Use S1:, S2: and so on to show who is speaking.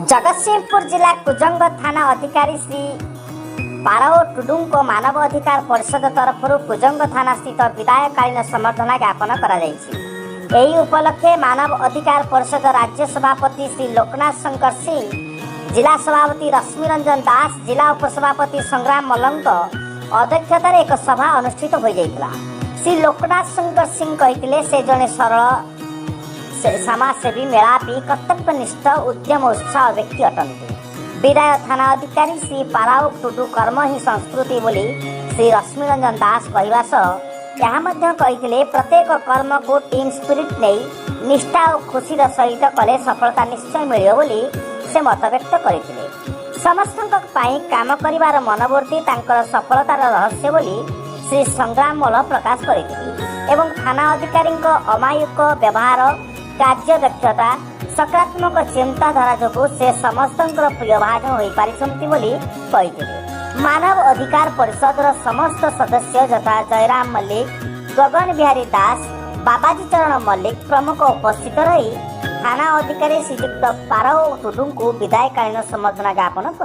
S1: जगतसिंहपुर जिला कुजंग थाना अधिकारी श्री पाराओ टुडू को मानव अधिकार परिषद तरफ कुजंग थाना स्थित विदायकालीन संबर्धना ज्ञापन कर उपलक्षे मानव अधिकार परिषद राज्य सभापति श्री लोकनाथ शंकर सिंह, जिला सभापति रश्मि रंजन दास, जिला उपसभापति संग्राम मल्लंक अध्यक्षतार एक सभा अनुष्ठित हो जाइतिला। श्री लोकनाथ शंकर सिंह कहते से जड़े सरल समाजसेवी, मेलापी, कर्तव्यनिष्ठ, उद्यम उत्साह व्यक्ति अटंती। विदाय थाना अधिकारी श्री पाराओ टुडू कर्म ही संस्कृति बोली श्री रश्मि रंजन दास कहवा सह यहाँ कही प्रत्येक कर्म को टीम स्पिरिट नहीं निष्ठा और खुशी सहित कले सफलता निश्चय मिलियो बोली से मत व्यक्त करते। समस्त काम करिवार मनोवृत्ति तांकर सफलतार रहस्य बोली श्री संग्राम मल्ल प्रकाश करते एवं थाना अधिकारी अमायिक व्यवहार, कार्य दक्षता, सकारात्मक चिंताधारा जो से समस्त प्रिय भाजन हो पारि। मानव अधिकार परिषद समस्त सदस्य यथा जयराम मल्लिक, गगन बिहारी दास, बाबाजी चरण मल्लिक प्रमुख उपस्थित रही थाना अधिकारी श्रीयुक्त पाराओ टुडू को विदायकालीन संबर्धना ज्ञापन कर